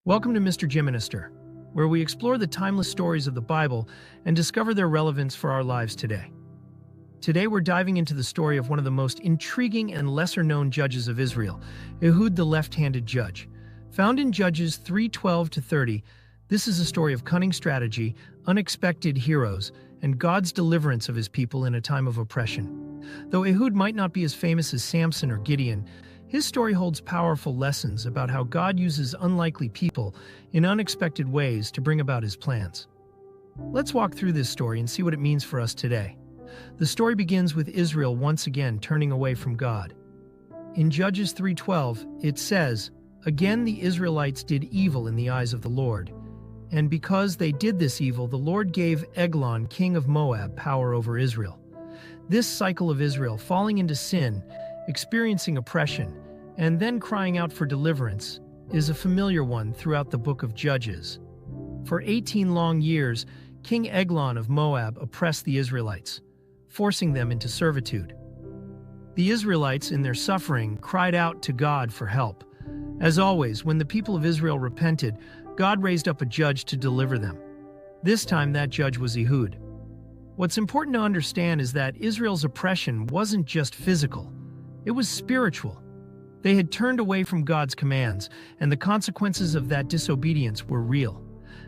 Welcome to Mr. Jiminister, where we explore the timeless stories of the Bible and discover their relevance for our lives today. Today we're diving into the story of one of the most intriguing and lesser-known judges of Israel, Ehud the left-handed judge. Found in Judges 3:12-30, this is a story of cunning strategy, unexpected heroes, and God's deliverance of his people in a time of oppression. Though Ehud might not be as famous as Samson or Gideon, his story holds powerful lessons about how God uses unlikely people in unexpected ways to bring about his plans. Let's walk through this story and see what it means for us today. The story begins with Israel once again turning away from God. In Judges 3:12, it says, "Again the Israelites did evil in the eyes of the Lord. And because they did this evil, the Lord gave Eglon, king of Moab, power over Israel." This cycle of Israel falling into sin, experiencing oppression, and then crying out for deliverance is a familiar one throughout the book of Judges. For 18 long years, King Eglon of Moab oppressed the Israelites, forcing them into servitude. The Israelites, in their suffering, cried out to God for help. As always, when the people of Israel repented, God raised up a judge to deliver them. This time, that judge was Ehud. What's important to understand is that Israel's oppression wasn't just physical. It was spiritual. They had turned away from God's commands, and the consequences of that disobedience were real.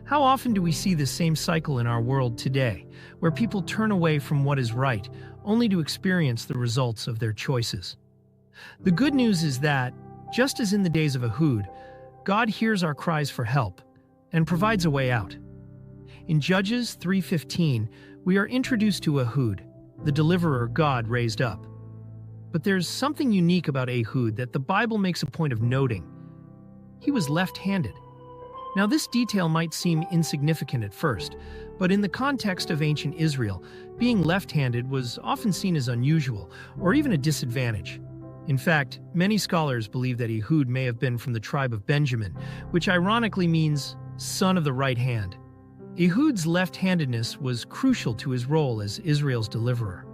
How often do we see this same cycle in our world today, where people turn away from what is right, only to experience the results of their choices? The good news is that, just as in the days of Ehud, God hears our cries for help and provides a way out. In Judges 3:15, we are introduced to Ehud, the deliverer God raised up. But there's something unique about Ehud that the Bible makes a point of noting. He was left-handed. Now, this detail might seem insignificant at first, but in the context of ancient Israel, being left-handed was often seen as unusual or even a disadvantage. In fact, many scholars believe that Ehud may have been from the tribe of Benjamin, which ironically means son of the right hand. Ehud's left-handedness was crucial to his role as Israel's deliverer.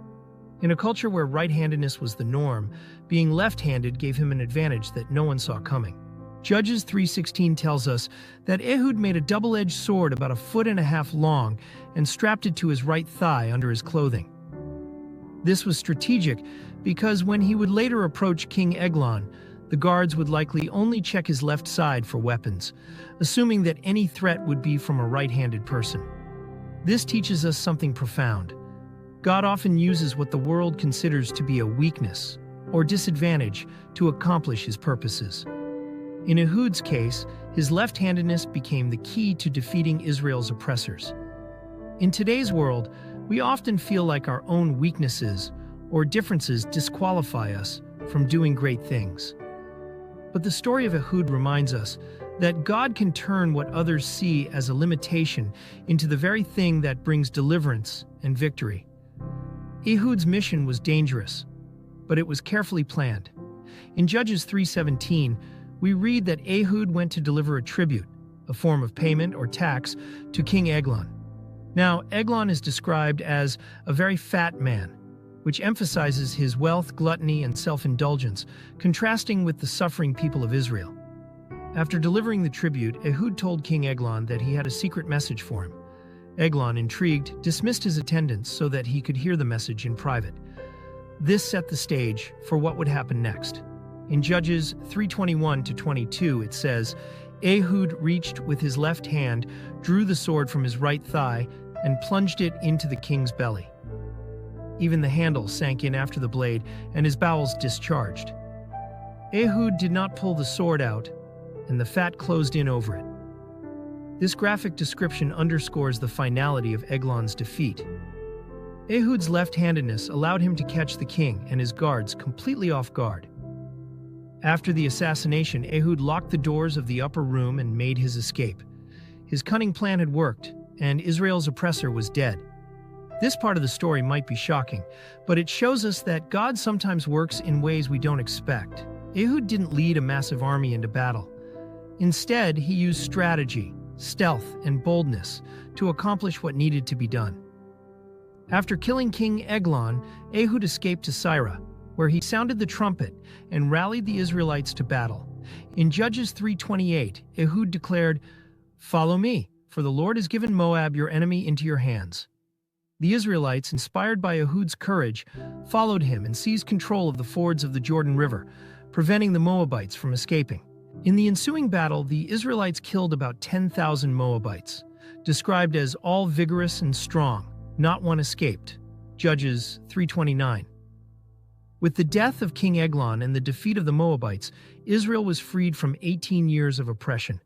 In a culture where right-handedness was the norm, being left-handed gave him an advantage that no one saw coming. Judges 3:16 tells us that Ehud made a double-edged sword about 1.5 feet long and strapped it to his right thigh under his clothing. This was strategic because when he would later approach King Eglon, the guards would likely only check his left side for weapons, assuming that any threat would be from a right-handed person. This teaches us something profound. God often uses what the world considers to be a weakness or disadvantage to accomplish his purposes. In Ehud's case, his left-handedness became the key to defeating Israel's oppressors. In today's world, we often feel like our own weaknesses or differences disqualify us from doing great things. But the story of Ehud reminds us that God can turn what others see as a limitation into the very thing that brings deliverance and victory. Ehud's mission was dangerous, but it was carefully planned. In Judges 3:17, we read that Ehud went to deliver a tribute, a form of payment or tax, to King Eglon. Now, Eglon is described as a very fat man, which emphasizes his wealth, gluttony, and self-indulgence, contrasting with the suffering people of Israel. After delivering the tribute, Ehud told King Eglon that he had a secret message for him. Eglon, intrigued, dismissed his attendants so that he could hear the message in private. This set the stage for what would happen next. In Judges 3:21-22, it says, "Ehud reached with his left hand, drew the sword from his right thigh, and plunged it into the king's belly. Even the handle sank in after the blade, and his bowels discharged. Ehud did not pull the sword out, and the fat closed in over it." This graphic description underscores the finality of Eglon's defeat. Ehud's left-handedness allowed him to catch the king and his guards completely off guard. After the assassination, Ehud locked the doors of the upper room and made his escape. His cunning plan had worked, and Israel's oppressor was dead. This part of the story might be shocking, but it shows us that God sometimes works in ways we don't expect. Ehud didn't lead a massive army into battle. Instead, he used strategy, stealth, and boldness to accomplish what needed to be done. After killing King Eglon, Ehud escaped to Syrah, where he sounded the trumpet and rallied the Israelites to battle. In Judges 3:28, Ehud declared, "Follow me, for the Lord has given Moab, your enemy, into your hands." The Israelites, inspired by Ehud's courage, followed him and seized control of the fords of the Jordan River, preventing the Moabites from escaping. In the ensuing battle, the Israelites killed about 10,000 Moabites, described as all vigorous and strong. Not one escaped. Judges 3:29. With the death of King Eglon and the defeat of the Moabites, Israel was freed from 18 years of oppression.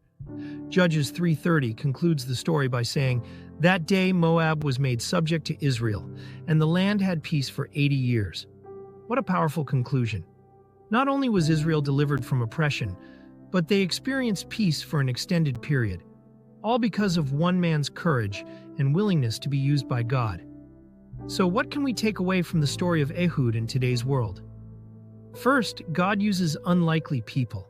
Judges 3:30 concludes the story by saying, "That day Moab was made subject to Israel, and the land had peace for 80 years." What a powerful conclusion. Not only was Israel delivered from oppression, but they experienced peace for an extended period, all because of one man's courage and willingness to be used by God. So what can we take away from the story of Ehud in today's world? First, God uses unlikely people.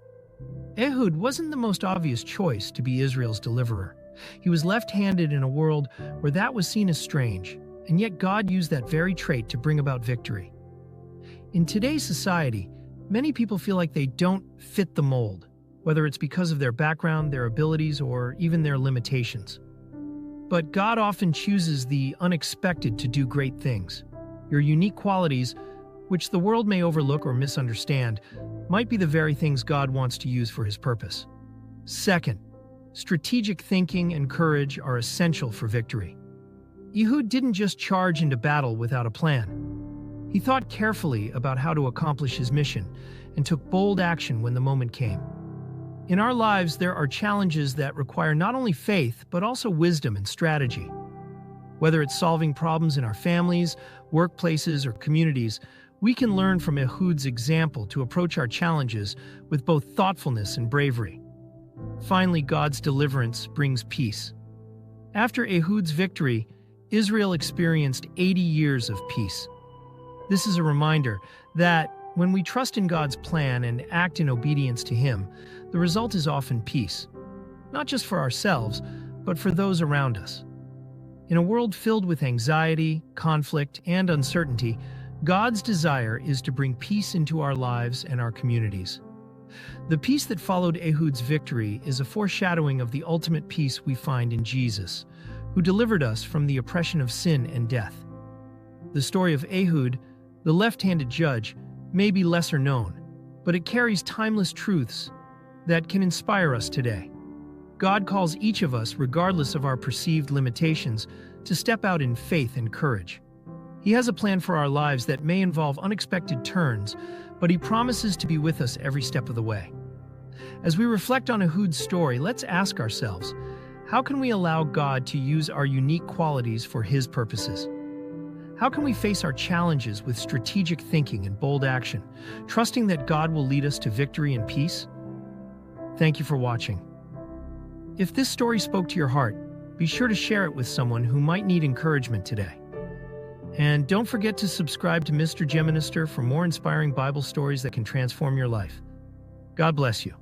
Ehud wasn't the most obvious choice to be Israel's deliverer. He was left-handed in a world where that was seen as strange, and yet God used that very trait to bring about victory. In today's society, many people feel like they don't fit the mold, whether it's because of their background, their abilities, or even their limitations. But God often chooses the unexpected to do great things. Your unique qualities, which the world may overlook or misunderstand, might be the very things God wants to use for His purpose. Second, strategic thinking and courage are essential for victory. Ehud didn't just charge into battle without a plan. He thought carefully about how to accomplish his mission and took bold action when the moment came. In our lives, there are challenges that require not only faith, but also wisdom and strategy. Whether it's solving problems in our families, workplaces, or communities, we can learn from Ehud's example to approach our challenges with both thoughtfulness and bravery. Finally, God's deliverance brings peace. After Ehud's victory, Israel experienced 80 years of peace. This is a reminder that when we trust in God's plan and act in obedience to Him, the result is often peace, not just for ourselves, but for those around us. In a world filled with anxiety, conflict, and uncertainty, God's desire is to bring peace into our lives and our communities. The peace that followed Ehud's victory is a foreshadowing of the ultimate peace we find in Jesus, who delivered us from the oppression of sin and death. The story of Ehud, the left-handed judge, may be lesser known, but it carries timeless truths that can inspire us today. God calls each of us, regardless of our perceived limitations, to step out in faith and courage. He has a plan for our lives that may involve unexpected turns, but He promises to be with us every step of the way. As we reflect on Ehud's story, let's ask ourselves, how can we allow God to use our unique qualities for His purposes? How can we face our challenges with strategic thinking and bold action, trusting that God will lead us to victory and peace? Thank you for watching. If this story spoke to your heart, be sure to share it with someone who might need encouragement today. And don't forget to subscribe to Mr. Geminister for more inspiring Bible stories that can transform your life. God bless you.